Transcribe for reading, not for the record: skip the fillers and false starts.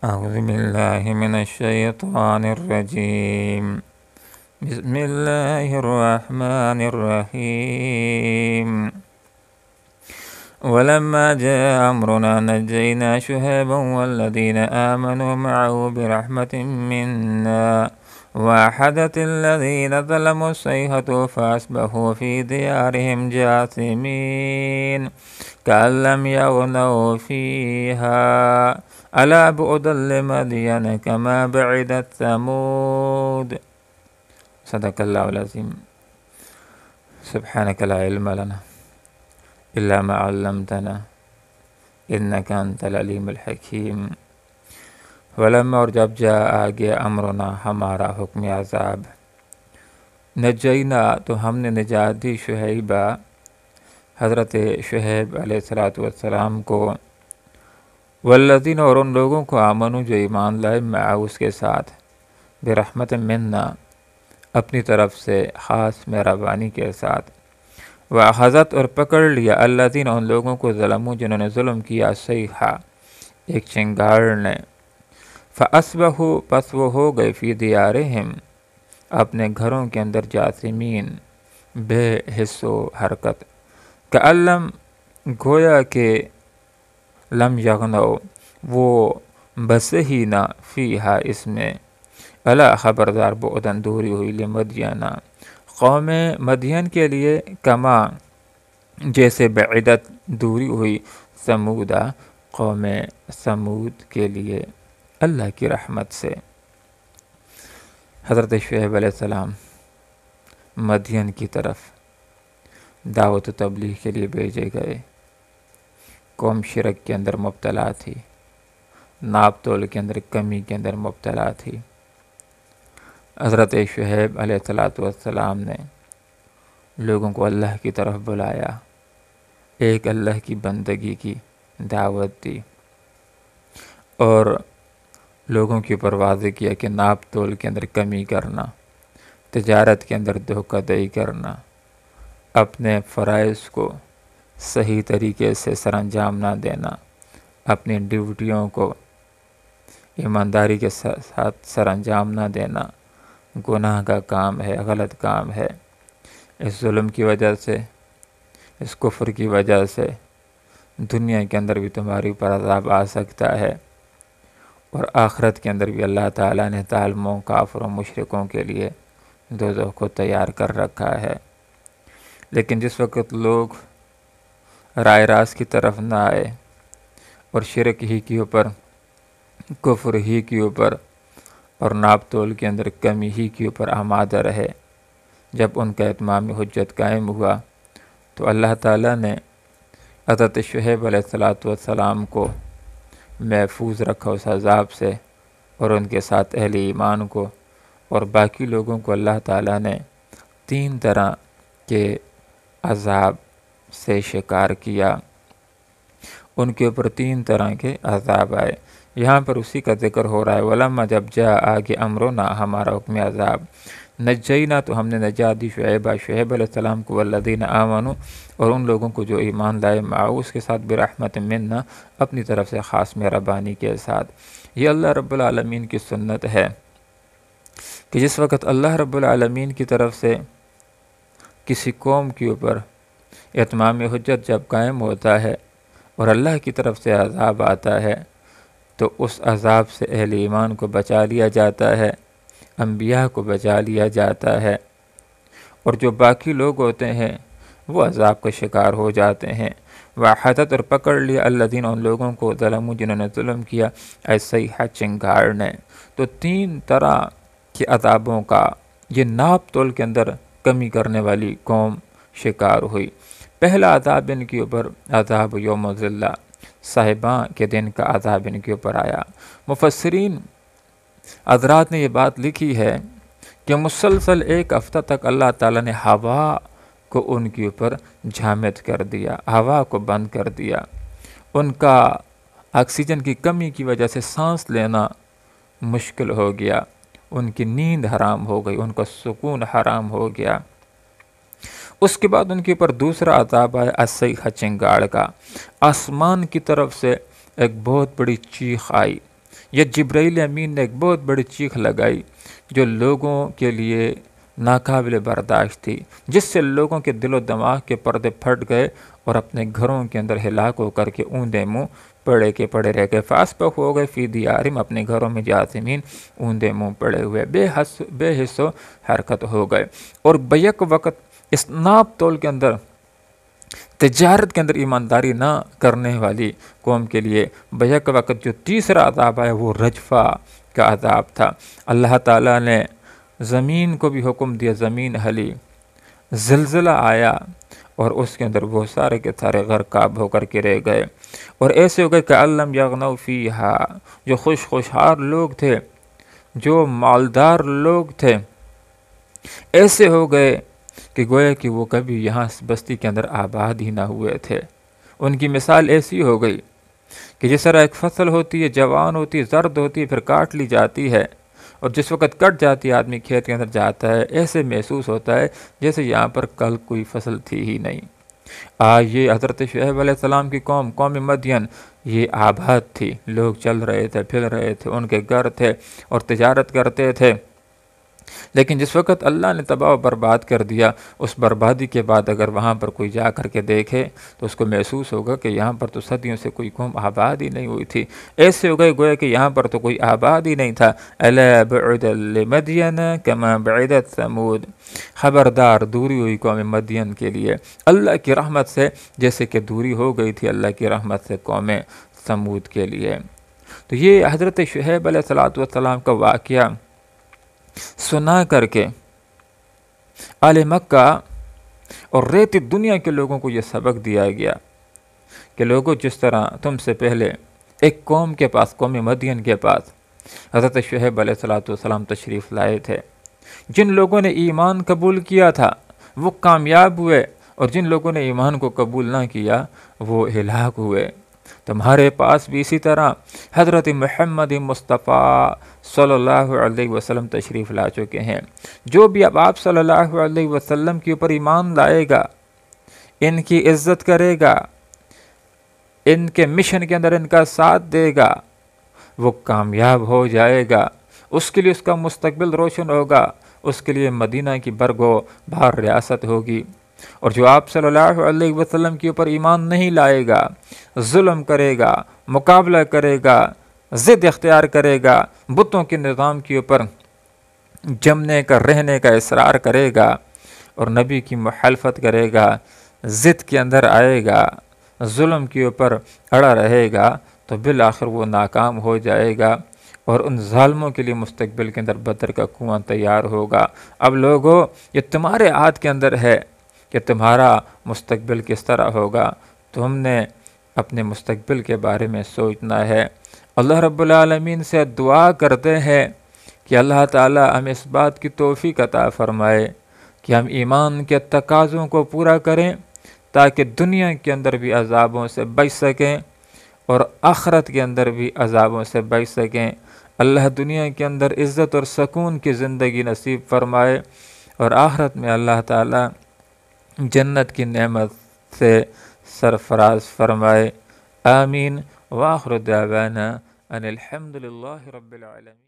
أعوذ بالله من الشيطان الرجيم. بسم الله الرحمن الرحيم. ولما جاء أمرنا نجينا شهيبا والذين آمنوا معه برحمة منا وأخذت الذين ظلموا الصيحة فأصبحوا في ديارهم جاثمين كأن لم يغنوا فيها ألا بعدا لمدين كما بعدت ثمود. صدق الله العظيم. سبحانك لا علم لنا إلا ما علمتنا إنك أنت العليم الحكيم. ولما اور جب جا آگے امرنا ہمارا حکم عذاب، نجینا تو ہم نے نجات دی شہیبہ حضرت شہیب علیہ السلام کو، والذین اور ان لوگوں کو آمنو جو ایمان لائے معه اس کے ساتھ، برحمت منا اپنی طرف سے خاص مہربانی کے ساتھ، وَأَخَذَتْ اور پکڑ لیا الذین ان لوگوں کو ظلموا جنہوں نے ظلم کیا، صیحہ ایک چنگاڑ نے، فَأَصْبَحُوا پس وہ ہو گئے فی دیارہم اپنے گھروں کے اندر جاثمین بے حس و حرکت، کأن لم گویا کہ لم یغنوا وہ بسے ہی نہ فیہا اس میں، الا خبردار بعداً دوری ہوئی لمدینہ قوم مدین کے لیے، کما جیسے بعدت دوری ہوئی ثمودہ قوم ثمود کے لیے اللہ کی رحمت سے۔ حضرت شعیب علیہ السلام مدین کی طرف دعوت و تبلیغ کے لیے بھیجے گئے۔ قوم شرک کے اندر مبتلا تھی، ناپ تول کے اندر کمی کے اندر مبتلا تھی۔ حضرت شعیب علیہ السلام نے لوگوں کو اللہ کی طرف بلایا، ایک اللہ کی بندگی کی دعوت دی، اور لوگوں کے اوپر واضح کیا کہ ناپ تول کے اندر کمی کرنا، تجارت کے اندر دھوکہ دہی کرنا، اپنے فرائض کو صحیح طریقے سے سر انجام نہ دینا، اپنی ڈیوٹیوں کو ایمانداری کے ساتھ سر انجام نہ دینا گناہ کا کام ہے، غلط کام ہے۔ اس ظلم کی وجہ سے، اس کفر کی وجہ سے دنیا کے اندر بھی تمہاری پر عذاب آ سکتا ہے، اور آخرت کے اندر بھی اللہ تعالیٰ نے ظالموں، کافروں، مشرکوں کے لیے دوزخ کو تیار کر رکھا ہے۔ لیکن جس وقت لوگ رائے راست کی طرف نہ آئے اور شرک ہی کے اوپر، کفر ہی کے اوپر اور ناپ تول کے اندر کمی ہی کے اوپر آمادہ رہے، جب ان کا اتمام حجت قائم ہوا تو اللہ تعالیٰ نے حضرت شعیب علیہ السلام کو محفوظ رکھا اس عذاب سے، اور ان کے ساتھ اہل ایمان کو اور باقی لوگوں کو اللہ تعالیٰ نے 3 طرح کے عذاب سے شکار کیا۔ ان کے اوپر 3 طرح کے عذاب آئے۔ یہاں پر اسی کا ذکر ہو رہا ہے، ولما جب جا آگے امرنا ہمارا حکم عذاب، نجینا تو ہم نے نجات دی شعیب علیہ السلام کو، والذین آمنوا اور ان لوگوں کو جو ایمان لائے معه اس کے ساتھ، برحمت منا اپنی طرف سے خاص مہربانی کے ساتھ۔ یہ اللہ رب العالمین کی سنت ہے کہ جس وقت اللہ رب العالمین کی طرف سے کسی قوم کے اوپر اتمام حجت جب قائم ہوتا ہے اور اللہ کی طرف سے عذاب آتا ہے، تو اس عذاب سے اہل ایمان کو بچا لیا جاتا ہے، انبیاء کو بچا لیا جاتا ہے، اور جو باقی لوگ ہوتے ہیں وہ عذاب کا شکار ہو جاتے ہیں۔ وَأَخَذَتْ اور پکڑ لیا الذین ان لوگوں کو ظلموا جنہوں نے ظلم کیا، الصیحہ چنگاڑ نے۔ تو 3 طرح کے عذابوں کا یہ ناپ تول کے اندر کمی کرنے والی قوم شکار ہوئی۔ پہلا عذاب ان کے اوپر عذاب یوم الذلہ، صاحباں کے دن کا عذاب ان کے اوپر آیا۔ مفسرین حضرات نے یہ بات لکھی ہے کہ مسلسل 1 ہفتہ تک اللہ تعالیٰ نے ہوا کو ان کے اوپر جامد کر دیا، ہوا کو بند کر دیا، ان کا آکسیجن کی کمی کی وجہ سے سانس لینا مشکل ہو گیا، ان کی نیند حرام ہو گئی، ان کا سکون حرام ہو گیا۔ اس کے بعد ان کے اوپر دوسرا عذاب آیا الصیحہ چنگاڑ کا، آسمان کی طرف سے ایک بہت بڑی چیخ آئی، یہ جبرائیل امین نے ایک بہت بڑی چیخ لگائی جو لوگوں کے لیے ناقابل برداشت تھی، جس سے لوگوں کے دل و دماغ کے پردے پھٹ گئے اور اپنے گھروں کے اندر ہلاک ہو کر کے اوندے منہ پڑے کے پڑے رہ گئے۔ فاسبق ہو گئے فی دیارہم، اپنے گھروں میں جاثمین، اوندے منہ پڑے ہوئے، بے حس و حرکت ہو گئے۔ اور بیک وقت اس ناپ تول کے اندر، تجارت کے اندر ایمانداری نہ کرنے والی قوم کے لیے بیک وقت جو تیسرا عذاب آیا وہ رجفہ کا عذاب تھا۔ اللہ تعالیٰ نے زمین کو بھی حکم دیا، زمین ہلی، زلزلہ آیا اور اس کے اندر وہ سارے کے سارے غرقاب ہو کر کے رہ گئے، اور ایسے ہو گئے کہ لم یغنوا فیہا، جو خوشحال لوگ تھے، جو مالدار لوگ تھے، ایسے ہو گئے کہ گویا کہ وہ کبھی یہاں بستی کے اندر آباد ہی نہ ہوئے تھے۔ ان کی مثال ایسی ہو گئی کہ جس طرح ایک فصل ہوتی ہے، جوان ہوتی ہے، زرد ہوتی ہے، پھر کاٹ لی جاتی ہے، اور جس وقت کٹ جاتی ہے آدمی کھیت کے اندر جاتا ہے، ایسے محسوس ہوتا ہے جیسے یہاں پر کل کوئی فصل تھی ہی نہیں۔ یہ حضرت شعیب علیہ السلام کی قوم مدین، یہ آباد تھی، لوگ چل رہے تھے، پھر رہے تھے، ان کے گھر تھے اور تجارت کرتے تھے، لیکن جس وقت اللہ نے تباہ و برباد کر دیا، اس بربادی کے بعد اگر وہاں پر کوئی جا کر کے دیکھے تو اس کو محسوس ہوگا کہ یہاں پر تو صدیوں سے کوئی قوم آباد ہی نہیں ہوئی تھی۔ ایسے ہو گئے گویا کہ یہاں پر تو کوئی آباد ہی نہیں تھا۔ الا بعدا لمدین کما بعدت ثمود، خبردار دوری ہوئی قوم مدین کے لیے اللہ کی رحمت سے، جیسے کہ دوری ہو گئی تھی اللہ کی رحمت سے قوم ثمود کے لیے۔ تو یہ حضرت شعیب علیہ السلام کا واقعہ سنا کر کے اہل مکہ اور ریتی دنیا کے لوگوں کو یہ سبق دیا گیا کہ لوگوں، جس طرح تم سے پہلے ایک قوم کے پاس، قوم مدین کے پاس حضرت شعیب علیہ السلام تشریف لائے تھے، جن لوگوں نے ایمان قبول کیا تھا وہ کامیاب ہوئے، اور جن لوگوں نے ایمان کو قبول نہ کیا وہ ہلاک ہوئے۔ تمہارے پاس بھی اسی طرح حضرت محمد مصطفیٰ صلی اللہ علیہ وسلم تشریف لا چکے ہیں۔ جو بھی اب آپ صلی اللہ علیہ وسلم کے اوپر ایمان لائے گا، ان کی عزت کرے گا، ان کے مشن کے اندر ان کا ساتھ دے گا، وہ کامیاب ہو جائے گا، اس کے لیے اس کا مستقبل روشن ہوگا، اس کے لیے مدینہ کی برگو بہار ریاست ہوگی۔ اور جو آپ صلی اللہ علیہ وسلم کے اوپر ایمان نہیں لائے گا، ظلم کرے گا، مقابلہ کرے گا، ضد اختیار کرے گا، بتوں کے نظام کے اوپر جمنے کا، رہنے کا اصرار کرے گا، اور نبی کی مخالفت کرے گا، ضد کے اندر آئے گا، ظلم کے اوپر اڑا رہے گا، تو بالآخر وہ ناکام ہو جائے گا، اور ان ظالموں کے لیے مستقبل کے اندر بدر کا کنواں تیار ہوگا۔ اب لوگوں، یہ تمہارے ہاتھ کے اندر ہے کہ تمہارا مستقبل کس طرح ہوگا۔ تم نے اپنے مستقبل کے بارے میں سوچنا ہے۔ اللہ رب العالمین سے دعا کرتے ہیں کہ اللہ تعالی ہمیں اس بات کی توفیق عطا فرمائے کہ ہم ایمان کے تقاضوں کو پورا کریں، تاکہ دنیا کے اندر بھی عذابوں سے بچ سکیں اور آخرت کے اندر بھی عذابوں سے بچ سکیں۔ اللہ دنیا کے اندر عزت اور سکون کی زندگی نصیب فرمائے، اور آخرت میں اللہ تعالی جنت کی نعمت سے سرفراز فرمائے۔ آمین۔ وآخر دعوانا ان الحمد للہ رب العالمین۔